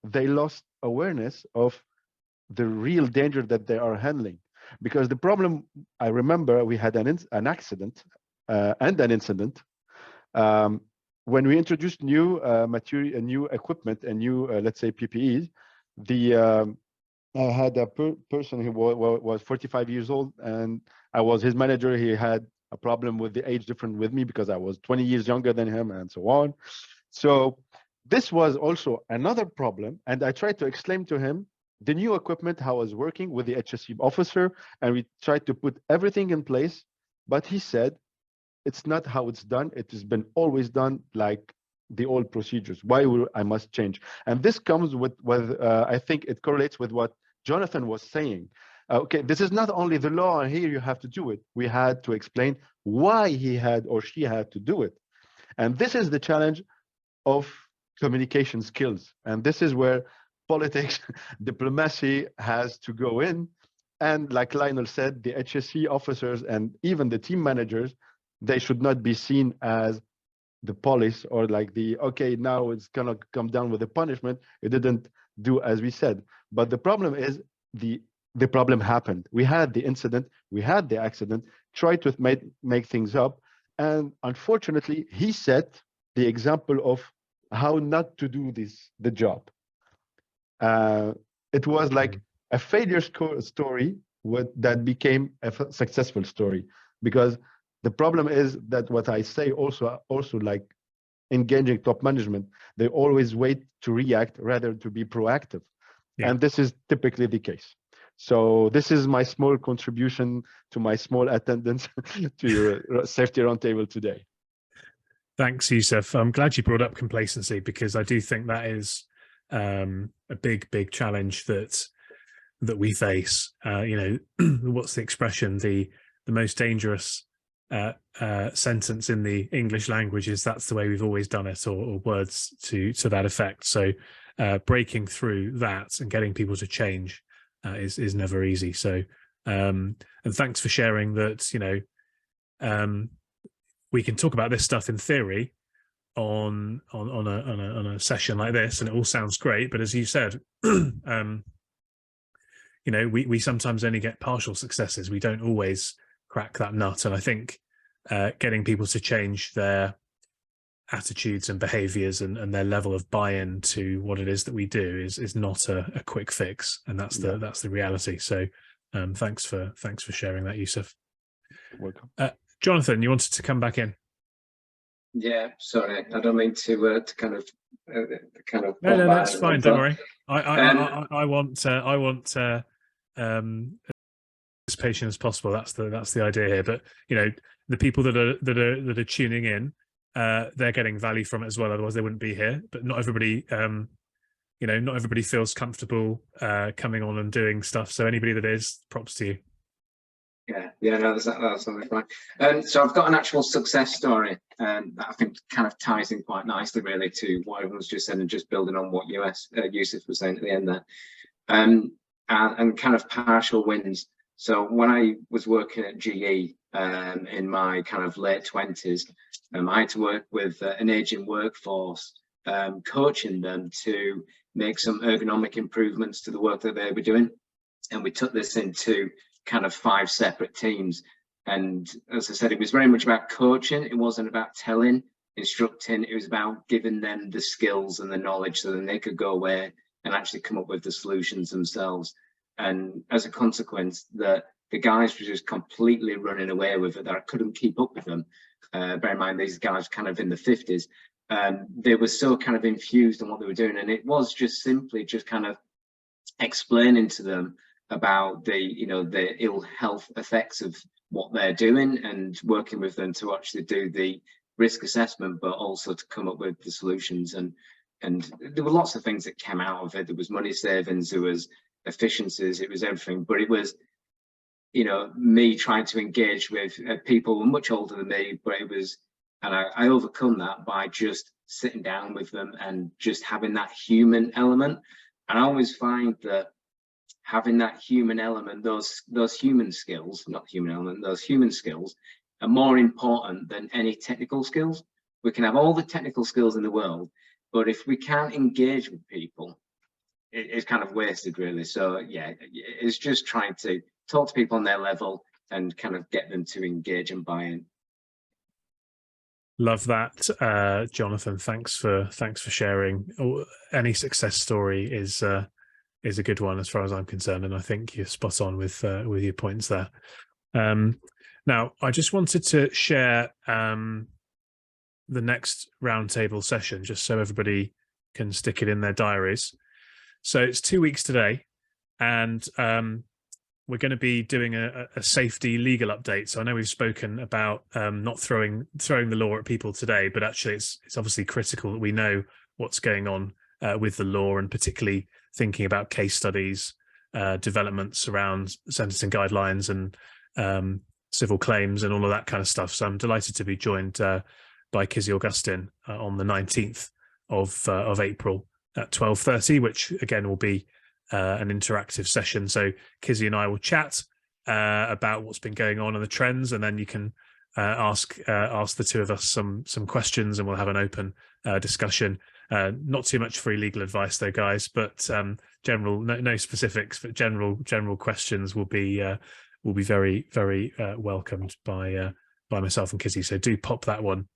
H: They lost awareness of the real danger that they are handling. Because the problem, I remember we had an accident and an incident when we introduced new material, new equipment, and new, let's say, PPEs. I had a person who was 45 years old, and I was his manager. He had a problem with the age difference with me because I was 20 years younger than him, and so on. So this was also another problem, and I tried to explain to him the new equipment, how I was working with the HSE officer, and we tried to put everything in place. But he said, it's not how it's done. It has been always done like the old procedures. Why I must change? And this comes with I think it correlates with what Jonathan was saying. Okay, this is not only the law, and here you have to do it. We had to explain why he had or she had to do it. And this is the challenge of communication skills. And this is where politics, diplomacy has to go in. And like Lionel said, the HSE officers and even the team managers, they should not be seen as the police or like the, okay, now it's gonna come down with a punishment. It didn't do as we said. But the problem is the problem happened. We had the incident, we had the accident, tried to make things up. And unfortunately, he set the example of how not to do the job. It was like a failure story that became a successful story, because the problem is that what I say also like engaging top management, they always wait to react rather to be proactive. Yeah. And this is typically the case. So this is my small contribution to my small attendance to your Safety Roundtable today.
A: Thanks, Yusuf. I'm glad you brought up complacency, because I do think that is a big challenge that we face. You know, what's the expression? The most dangerous sentence in the English language is "that's the way we've always done it," or words to that effect. So breaking through that and getting people to change is never easy. So and thanks for sharing that. You know, we can talk about this stuff in theory on a session like this, and it all sounds great. But as you said, you know, we sometimes only get partial successes. We don't always crack that nut. And I think getting people to change their attitudes and behaviors and their level of buy-in to what it is that we do is not a quick fix. And that's the reality. So thanks for sharing that, Yusuf.
H: Welcome.
A: Jonathan, you wanted to come back in?
E: Yeah, sorry, I don't mean to kind of.
A: No, that's fine. Don't worry. I want as patient as possible. That's the idea here. But you know, the people that are tuning in, they're getting value from it as well. Otherwise, they wouldn't be here. But not everybody, you know, not everybody feels comfortable coming on and doing stuff. So anybody that is, props to you.
E: Yeah, no, that's something fine. So I've got an actual success story that I think kind of ties in quite nicely, really, to what everyone's just said, and just building on what Yusuf was saying at the end there, and kind of partial wins. So when I was working at GE in my kind of late 20s, I had to work with an aging workforce, coaching them to make some ergonomic improvements to the work that they were doing, and we took this into kind of 5 separate teams. And as I said, it was very much about coaching. It wasn't about telling, instructing. It was about giving them the skills and the knowledge so then they could go away and actually come up with the solutions themselves. And as a consequence, the guys were just completely running away with it, that I couldn't keep up with them. Bear in mind, these guys kind of in the 50s. They were so kind of infused in what they were doing. And it was just simply just kind of explaining to them about the ill health effects of what they're doing, and working with them to actually do the risk assessment, but also to come up with the solutions. And there were lots of things that came out of it. There was money savings, there was efficiencies, it was everything. But it was, you know, me trying to engage with people who were much older than me, but it was, and I overcome that by just sitting down with them and just having that human element. And I always find that having that human element, those human skills, not human element, those human skills are more important than any technical skills. We can have all the technical skills in the world, but if we can't engage with people, it's kind of wasted, really. So yeah, it's just trying to talk to people on their level and kind of get them to engage and buy in.
A: Love that, Jonathan. Thanks for sharing. Any success story is a good one as far as I'm concerned, and I think you're spot on with your points there. Now, I just wanted to share the next roundtable session, just so everybody can stick it in their diaries. So it's 2 weeks today, and we're going to be doing a safety legal update. So I know we've spoken about not throwing the law at people today, but actually it's obviously critical that we know what's going on with the law, and particularly thinking about case studies developments around sentencing guidelines and civil claims and all of that kind of stuff. So I'm delighted to be joined by Kizzy Augustine on the 19th of April at 12:30, which again will be an interactive session. So Kizzy and I will chat about what's been going on and the trends, and then you can ask the two of us some questions, and we'll have an open discussion. Not too much free legal advice though, guys, but general, no specifics, but general questions will be very, very welcomed by myself and Kizzy. So do pop that one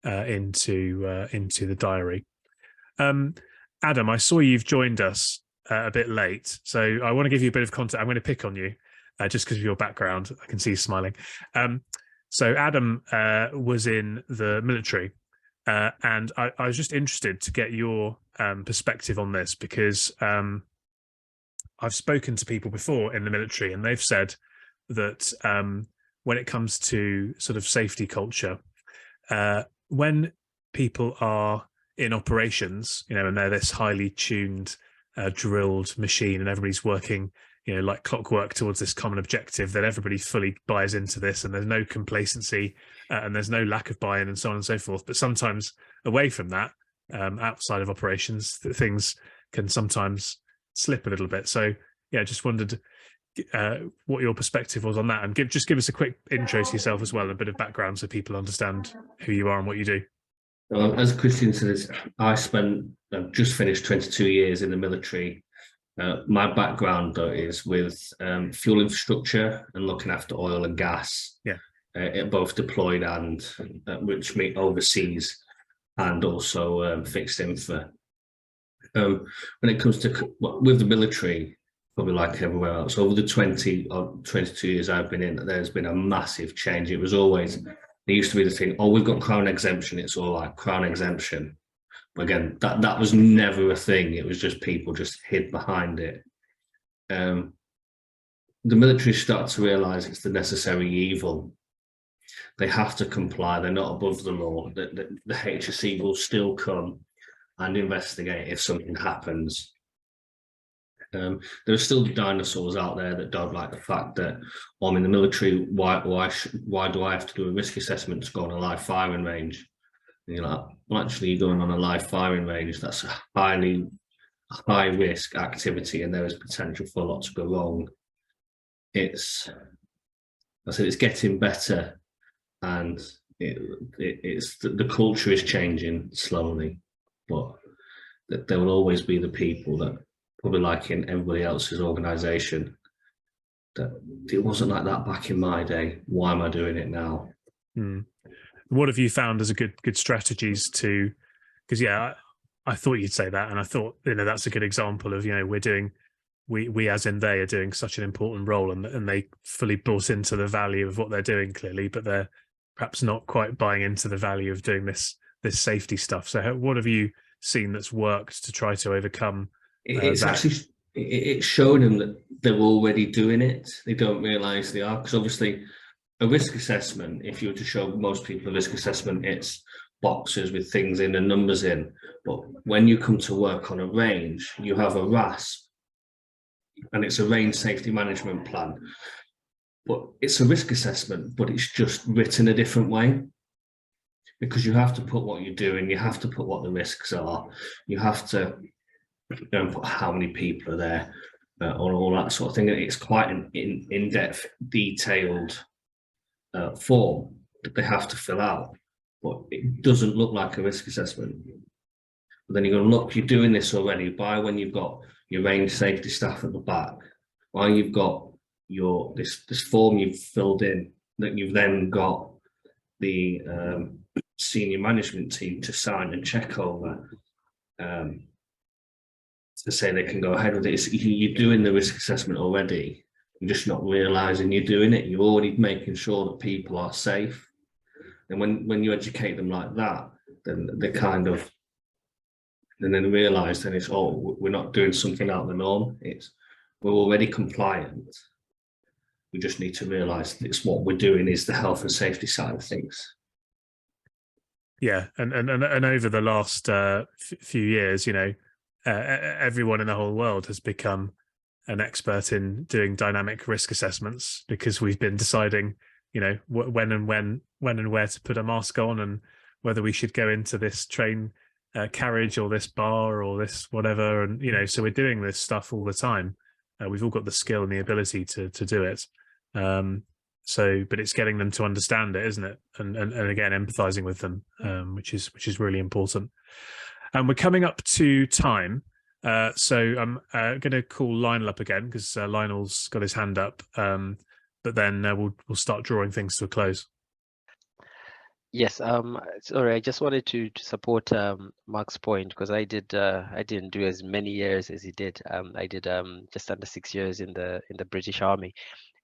A: into the diary. Adam, I saw you've joined us a bit late, so I want to give you a bit of context. I'm going to pick on you just because of your background. I can see you smiling. So Adam was in the military, and I was just interested to get your perspective on this, because I've spoken to people before in the military, and they've said that when it comes to sort of safety culture, when people are in operations, and they're this highly tuned, drilled machine, and everybody's working, like clockwork towards this common objective, then everybody fully buys into this, and there's no complacency, and there's no lack of buy-in, and so on and so forth. But sometimes away from that, outside of operations, things can sometimes slip a little bit. So yeah, just wondered what your perspective was on that, and give us a quick intro to yourself as well, and a bit of background so people understand who you are and what you do.
I: As Christian says, I've just finished 22 years in the military. My background though is with fuel infrastructure and looking after oil and gas. Yeah, both deployed and which mean overseas, and also fixed infra. When it comes to with the military, probably like everywhere else, over the 22 years I've been in, there's been a massive change. It was always, there used to be the thing, oh, we've got Crown exemption, it's all like Crown exemption. But again, that was never a thing. It was just people just hid behind it. The military started to realise it's the necessary evil. They have to comply. They're not above the law. The HSE will still come and investigate if something happens. There are still dinosaurs out there that don't like the fact that, well, I'm in the military, why do I have to do a risk assessment to go on a live firing range? And you're like, well, actually, you're going on a live firing range. That's a high risk activity, and there is potential for a lot to go wrong. It's getting better, and the culture is changing slowly, but there will always be the people that, probably like in everybody else's organisation, that it wasn't like that back in my day. Why am I doing it now?
A: What have you found as a good strategies to? Because yeah, I thought you'd say that, and I thought that's a good example of we as in they are doing such an important role, and they fully bought into the value of what they're doing clearly, but they're perhaps not quite buying into the value of doing this safety stuff. So what have you seen that's worked to try to overcome?
I: It's actually, it's showing them that they're already doing it. They don't realise they are, because obviously a risk assessment, if you were to show most people a risk assessment, it's boxes with things in and numbers in. But when you come to work on a range, you have a RASP, and it's a range safety management plan. But it's a risk assessment, but it's just written a different way, because you have to put what you're doing, you have to put what the risks are, you have to put how many people are there, or all that sort of thing. It's quite an in-depth, detailed form that they have to fill out, but it doesn't look like a risk assessment. But then you're going to look, you're doing this already by when you've got your range safety staff at the back, while you've got your this form you've filled in, that you've then got the senior management team to sign and check over, to say they can go ahead with it. You're doing the risk assessment already, you're just not realising you're doing it. You're already making sure that people are safe, and when you educate them like that, then they kind of, and then realise then it's, oh, we're not doing something out of the norm, it's we're already compliant. We just need to realise that it's what we're doing is the health and safety side of things.
A: Yeah, and over the last few years, everyone in the whole world has become an expert in doing dynamic risk assessments, because we've been deciding, when and where to put a mask on, and whether we should go into this train carriage or this bar or this whatever. And, so we're doing this stuff all the time. We've all got the skill and the ability to do it. But it's getting them to understand it, isn't it? And again, empathizing with them, which is really important. And we're coming up to time. So I'm going to call Lionel up again, because Lionel's got his hand up. But then we'll start drawing things to a close.
C: Yes, sorry, I just wanted to support Mark's point, because I didn't do as many years as he did. I did just under 6 years in the British Army,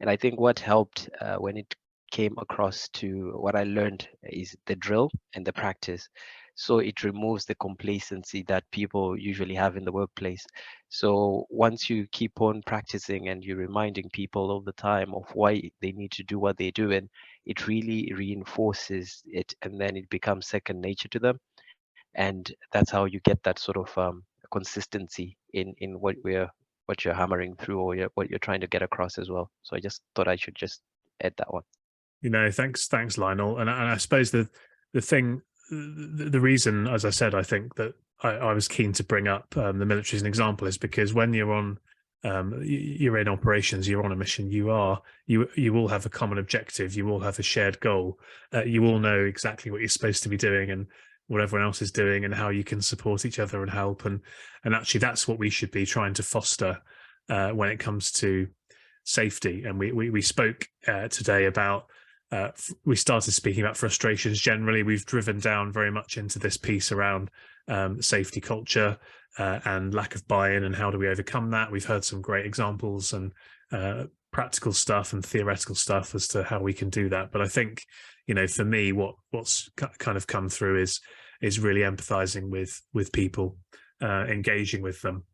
C: and I think what helped when it came across to what I learned is the drill and the practice. So it removes the complacency that people usually have in the workplace. So once you keep on practicing and you're reminding people all the time of why they need to do what they're doing, it really reinforces it, and then it becomes second nature to them. And that's how you get that sort of consistency in what you're hammering through, or what you're trying to get across as well. So I just thought I should just add that one.
A: Thanks, Lionel. And I suppose the reason, as I said, I think that I was keen to bring up the military as an example is because when you're in operations, you're on a mission, you all have a common objective, you all have a shared goal, you all know exactly what you're supposed to be doing and what everyone else is doing, and how you can support each other and help. And actually that's what we should be trying to foster when it comes to safety. And we spoke today about we started speaking about frustrations generally. We've driven down very much into this piece around safety culture and lack of buy-in, and how do we overcome that. We've heard some great examples and practical stuff and theoretical stuff as to how we can do that. But I think, for me, what's kind of come through is really empathizing with people, engaging with them,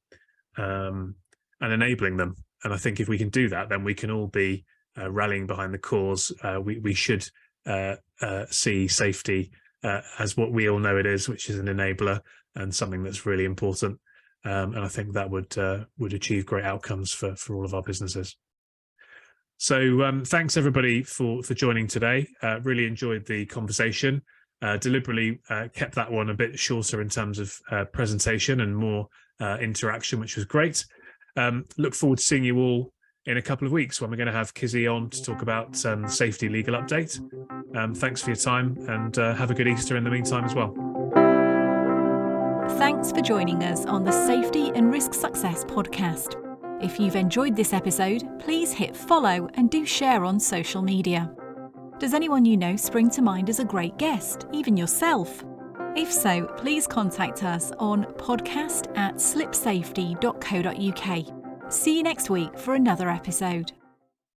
A: and enabling them. And I think if we can do that, then we can all be rallying behind the cause. We should see safety as what we all know it is, which is an enabler and something that's really important. And I think that would achieve great outcomes for all of our businesses. So thanks everybody for joining today. Really enjoyed the conversation. Deliberately kept that one a bit shorter in terms of presentation and more interaction, which was great. Look forward to seeing you all in a couple of weeks when we're going to have Kizzy on to talk about safety legal update. Thanks for your time, and have a good Easter in the meantime as well.
B: Thanks for joining us on the Safety and Risk Success podcast. If you've enjoyed this episode, please hit follow and do share on social media. Does anyone you know spring to mind as a great guest, even yourself? If so, please contact us on podcast@slipsafety.co.uk. See you next week for another episode.